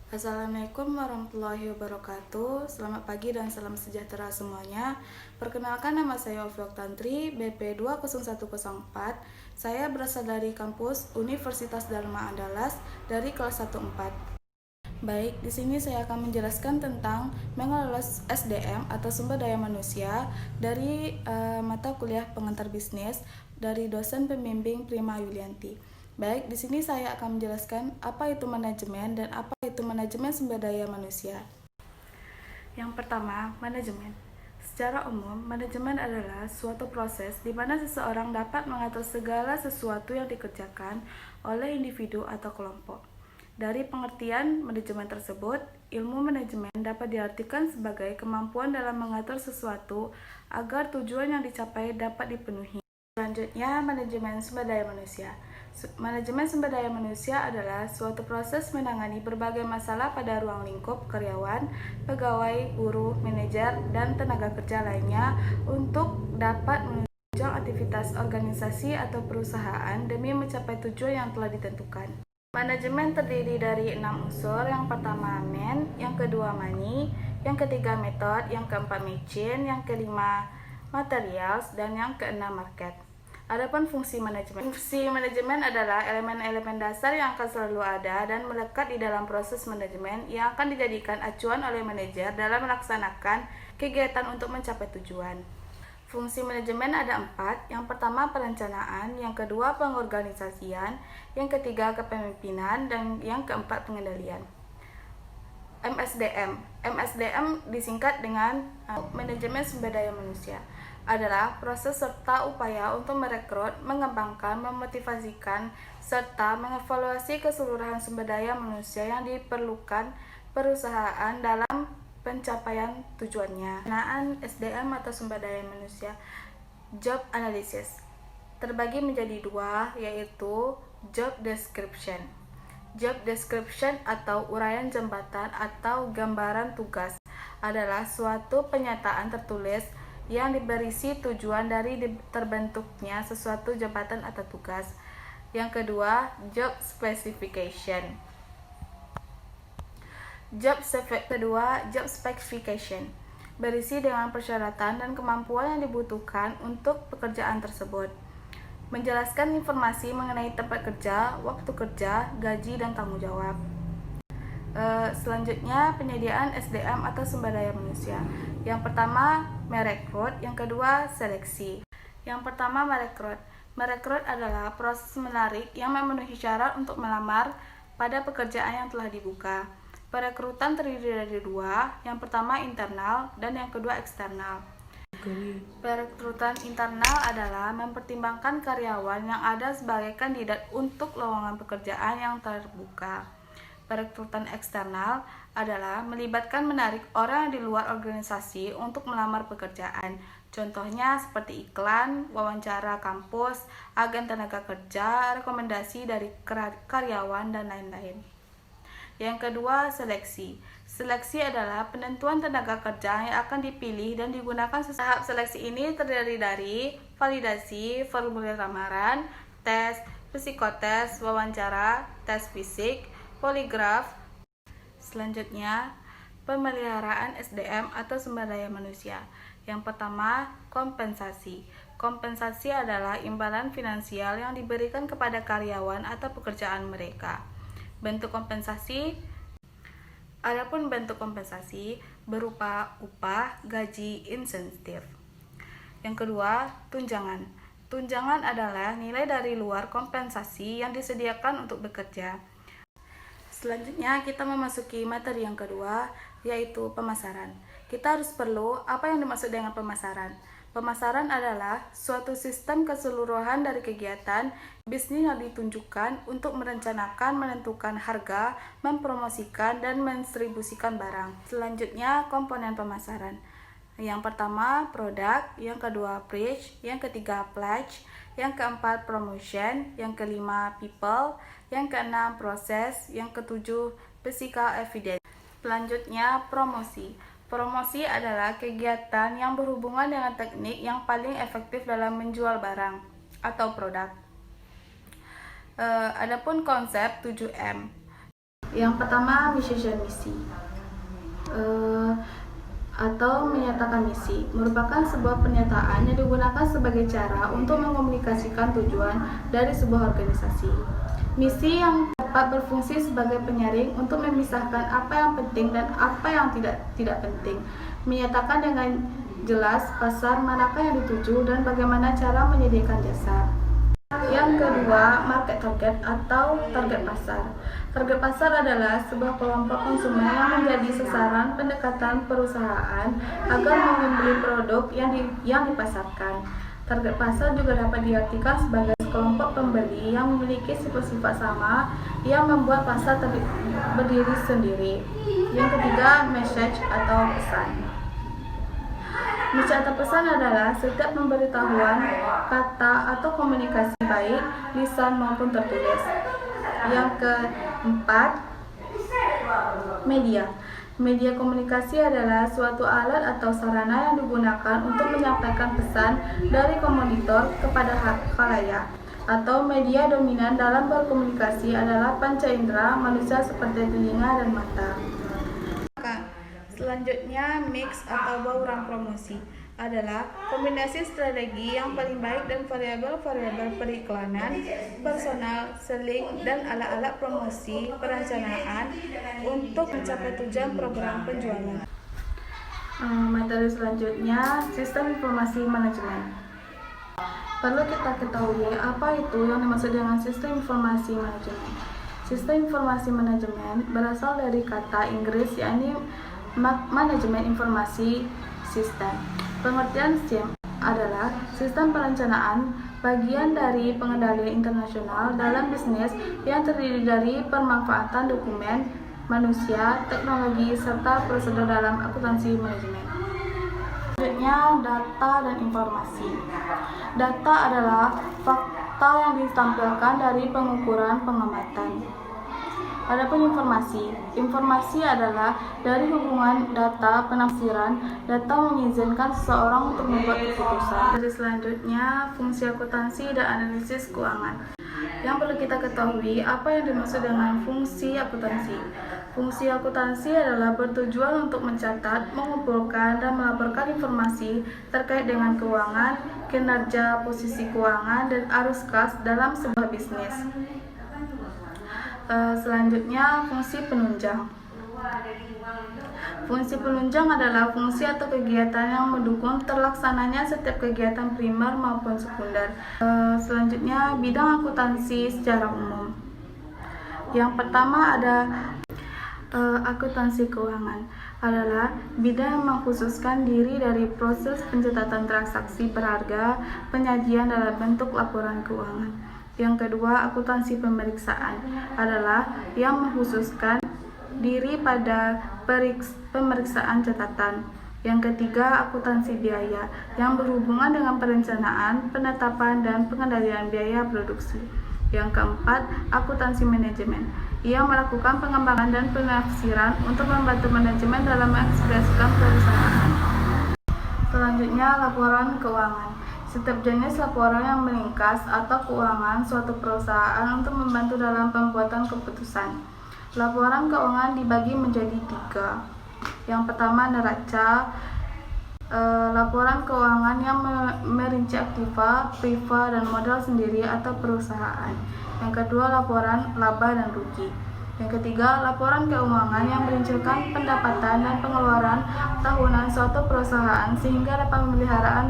Assalamualaikum warahmatullahi wabarakatuh. Selamat pagi dan salam sejahtera semuanya. Perkenalkan, nama saya Ovi Oktantri, BP 20104. Saya berasal dari kampus Universitas Dharma Andalas dari kelas 14. Baik, di sini saya akan menjelaskan tentang mengelola SDM atau sumber daya manusia dari mata kuliah pengantar bisnis dari dosen pembimbing Prima Yulianti. Baik, di sini saya akan menjelaskan apa itu manajemen dan apa itu manajemen sumber daya manusia. Yang pertama, manajemen. Secara umum, manajemen adalah suatu proses di mana seseorang dapat mengatur segala sesuatu yang dikerjakan oleh individu atau kelompok. Dari pengertian manajemen tersebut, ilmu manajemen dapat diartikan sebagai kemampuan dalam mengatur sesuatu agar tujuan yang dicapai dapat dipenuhi. Selanjutnya, manajemen sumber daya manusia. Manajemen sumber daya manusia adalah suatu proses menangani berbagai masalah pada ruang lingkup karyawan, pegawai, guru, manajer, dan tenaga kerja lainnya untuk dapat menunjang aktivitas organisasi atau perusahaan demi mencapai tujuan yang telah ditentukan. Manajemen terdiri dari 6 unsur. Yang pertama man, yang kedua money, yang ketiga method, yang keempat machine, yang kelima materials, dan yang keenam market. Adapun fungsi manajemen. Fungsi manajemen adalah elemen-elemen dasar yang akan selalu ada dan melekat di dalam proses manajemen yang akan dijadikan acuan oleh manajer dalam melaksanakan kegiatan untuk mencapai tujuan. Fungsi manajemen ada 4. Yang pertama perencanaan, yang kedua pengorganisasian, yang ketiga kepemimpinan, dan yang keempat pengendalian. MSDM. MSDM disingkat dengan manajemen sumber daya manusia. Adalah proses serta upaya untuk merekrut, mengembangkan, memotivasikan, serta mengevaluasi keseluruhan sumber daya manusia yang diperlukan perusahaan dalam pencapaian tujuannya. Penggunaan SDM atau sumber daya manusia. Job analysis terbagi menjadi 2, yaitu job description. Job description atau uraian jabatan atau gambaran tugas adalah suatu pernyataan tertulis yang berisi tujuan dari terbentuknya sesuatu jabatan atau tugas. Yang kedua, job specification. Job specification berisi dengan persyaratan dan kemampuan yang dibutuhkan untuk pekerjaan tersebut. Menjelaskan informasi mengenai tempat kerja, waktu kerja, gaji, dan tanggung jawab. Selanjutnya, penyediaan SDM atau sumber daya manusia. Yang pertama, merekrut. Yang kedua, seleksi. Yang pertama, merekrut. Merekrut adalah proses menarik yang memenuhi syarat untuk melamar pada pekerjaan yang telah dibuka. Perekrutan terdiri dari 2. Yang pertama, internal, dan yang kedua, eksternal. Perekrutan internal adalah mempertimbangkan karyawan yang ada sebagai kandidat untuk lowongan pekerjaan yang terbuka. Perekrutan eksternal adalah melibatkan menarik orang di luar organisasi untuk melamar pekerjaan. Contohnya seperti iklan, wawancara kampus, agen tenaga kerja, rekomendasi dari karyawan, dan lain-lain. Yang kedua, seleksi. Seleksi adalah penentuan tenaga kerja yang akan dipilih dan digunakan. Tahap seleksi ini terdiri dari validasi, formulir lamaran, tes, psikotes, wawancara, tes fisik, poligraf. Selanjutnya, pemeliharaan SDM atau sumber daya manusia. Yang pertama, kompensasi. Kompensasi adalah imbalan finansial yang diberikan kepada karyawan atau pekerjaan mereka. Bentuk kompensasi. Adapun bentuk kompensasi berupa upah, gaji, insentif. Yang kedua, tunjangan. Tunjangan adalah nilai dari luar kompensasi yang disediakan untuk bekerja. Selanjutnya kita memasuki materi yang kedua, yaitu pemasaran. Kita harus perlu apa yang dimaksud dengan pemasaran. Pemasaran adalah suatu sistem keseluruhan dari kegiatan bisnis yang ditunjukkan untuk merencanakan, menentukan harga, mempromosikan, dan mendistribusikan barang. Selanjutnya, komponen pemasaran. Yang pertama, produk. Yang kedua, price. Yang ketiga, pledge. Yang keempat, promotion. Yang kelima, people. Yang keenam, proses. Yang ketujuh, physical evidence. Selanjutnya, promosi. Promosi adalah kegiatan yang berhubungan dengan teknik yang paling efektif dalam menjual barang atau produk. Adapun konsep 7M. Yang pertama, mission misi atau menyatakan misi merupakan sebuah pernyataan yang digunakan sebagai cara untuk mengkomunikasikan tujuan dari sebuah organisasi. Misi yang dapat berfungsi sebagai penyaring untuk memisahkan apa yang penting dan apa yang tidak penting, menyatakan dengan jelas pasar manakah yang dituju dan bagaimana cara menyediakan jasa. Yang kedua, market target atau target pasar. Target pasar adalah sebuah kelompok konsumen yang menjadi sasaran pendekatan perusahaan agar membeli produk yang dipasarkan. Target pasar juga dapat diartikan sebagai kelompok pembeli yang memiliki sifat-sifat sama yang membuat pasar berdiri sendiri. Yang ketiga, message atau pesan. Message atau pesan adalah setiap pemberitahuan, kata atau komunikasi baik, lisan maupun tertulis. Yang keempat, media. Media komunikasi adalah suatu alat atau sarana yang digunakan untuk menyampaikan pesan dari komoditor kepada khalayak. Atau media dominan dalam berkomunikasi adalah panca indera manusia seperti telinga dan mata. Selanjutnya, mix atau bauran promosi adalah kombinasi strategi yang paling baik dan variabel-variabel periklanan, personal, selling, dan alat-alat promosi perencanaan untuk mencapai tujuan program penjualan. Materi selanjutnya, sistem informasi manajemen. Perlu kita ketahui apa itu yang dimaksud dengan sistem informasi manajemen. Sistem informasi manajemen berasal dari kata Inggris yakni manajemen informasi sistem. Pengertian SIM adalah sistem perencanaan bagian dari pengendalian internasional dalam bisnis yang terdiri dari pemanfaatan dokumen, manusia, teknologi, serta prosedur dalam akuntansi manajemen. Selanjutnya, data dan informasi. Data adalah fakta yang ditampilkan dari pengukuran pengamatan. Adapun informasi adalah dari hubungan data penafsiran. Data mengizinkan seseorang untuk membuat keputusan. Jadi selanjutnya, fungsi akuntansi dan analisis keuangan. Yang perlu kita ketahui apa yang dimaksud dengan fungsi akuntansi. Fungsi akuntansi adalah bertujuan untuk mencatat, mengumpulkan, dan melaporkan informasi terkait dengan keuangan, kinerja, posisi keuangan, dan arus kas dalam sebuah bisnis. Selanjutnya, fungsi penunjang. Fungsi penunjang adalah fungsi atau kegiatan yang mendukung terlaksananya setiap kegiatan primer maupun sekunder. Selanjutnya, bidang akuntansi secara umum. Yang pertama ada akuntansi keuangan adalah bidang yang mengkhususkan diri dari proses pencatatan transaksi berharga, penyajian dalam bentuk laporan keuangan. Yang kedua, akuntansi pemeriksaan adalah yang mengkhususkan diri pada pemeriksaan catatan. Yang ketiga, akuntansi biaya yang berhubungan dengan perencanaan, penetapan, dan pengendalian biaya produksi. Yang keempat, akuntansi manajemen yang melakukan pengembangan dan penafsiran untuk membantu manajemen dalam mengekspresikan perusahaan. Selanjutnya, laporan keuangan. Setiap jenis laporan yang meringkas atau keuangan suatu perusahaan untuk membantu dalam pembuatan keputusan. Laporan keuangan dibagi menjadi 3. Yang pertama, neraca, laporan keuangan yang merinci aktiva, priva, dan modal sendiri atau perusahaan. Yang kedua, laporan laba dan rugi. Yang ketiga, laporan keuangan yang merincikan pendapatan dan pengeluaran tahunan suatu perusahaan sehingga dapat pemeliharaan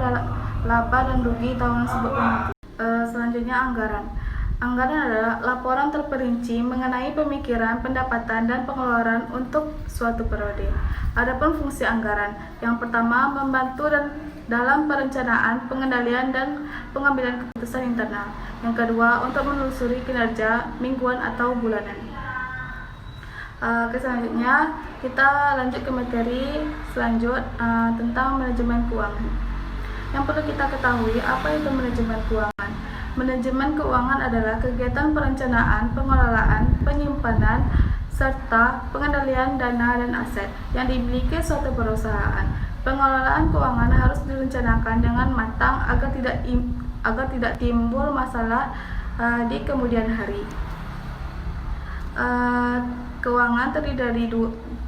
laba dan rugi tahun sebelumnya. Selanjutnya, anggaran. Anggaran adalah laporan terperinci mengenai pemikiran, pendapatan, dan pengeluaran untuk suatu periode. Adapun fungsi anggaran, yang pertama membantu dalam perencanaan, pengendalian, dan pengambilan keputusan internal. Yang kedua, untuk menelusuri kinerja mingguan atau bulanan. Selanjutnya, kita lanjut ke materi tentang manajemen keuangan. Yang perlu kita ketahui, apa itu manajemen keuangan? Manajemen keuangan adalah kegiatan perencanaan, pengelolaan, penyimpanan, serta pengendalian dana dan aset yang dimiliki suatu perusahaan. Pengelolaan keuangan harus direncanakan dengan matang agar tidak timbul masalah di kemudian hari. keuangan terdiri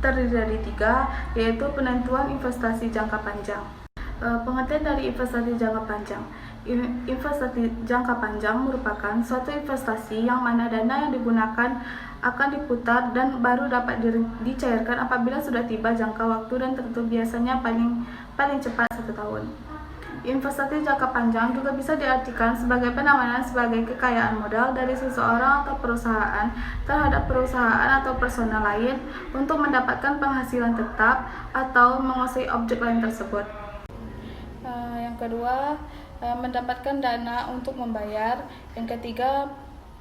dari tiga, yaitu penentuan investasi jangka panjang. Pengertian dari investasi jangka panjang. Investasi jangka panjang merupakan suatu investasi yang mana dana yang digunakan akan diputar dan baru dapat dicairkan apabila sudah tiba jangka waktu dan tentu, biasanya paling cepat 1 tahun. Investasi jangka panjang juga bisa diartikan sebagai penamanan sebagai kekayaan modal dari seseorang atau perusahaan terhadap perusahaan atau personal lain untuk mendapatkan penghasilan tetap atau menguasai objek lain tersebut. Yang kedua, mendapatkan dana untuk membayar. Yang ketiga,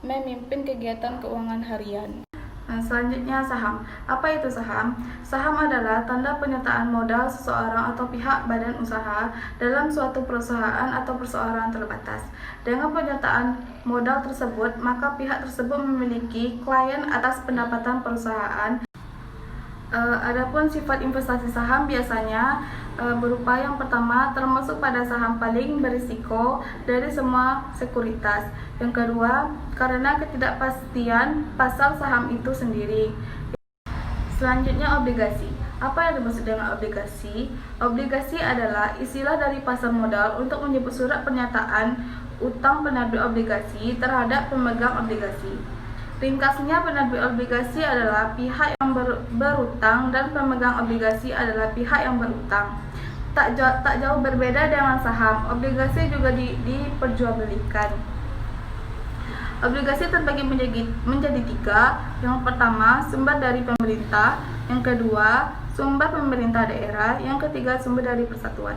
memimpin kegiatan keuangan harian. Selanjutnya, saham. Apa itu saham? Saham adalah tanda penyertaan modal seseorang atau pihak badan usaha dalam suatu perusahaan atau perseorangan terbatas. Dengan penyertaan modal tersebut, maka pihak tersebut memiliki klien atas pendapatan perusahaan. Adapun sifat investasi saham biasanya berupa yang pertama, termasuk pada saham paling berisiko dari semua sekuritas. Yang kedua, karena ketidakpastian pasar saham itu sendiri. Selanjutnya, obligasi. Apa yang dimaksud dengan obligasi? Obligasi adalah istilah dari pasar modal untuk menyebut surat pernyataan utang penerbit obligasi terhadap pemegang obligasi. Ringkasnya, penerbit obligasi adalah pihak yang berutang dan pemegang obligasi adalah pihak yang berutang. Tak jauh berbeda dengan saham, obligasi juga diperjualbelikan. Obligasi terbagi menjadi tiga. Yang pertama, sumber dari pemerintah. Yang kedua, sumber pemerintah daerah. Yang ketiga, sumber dari persatuan.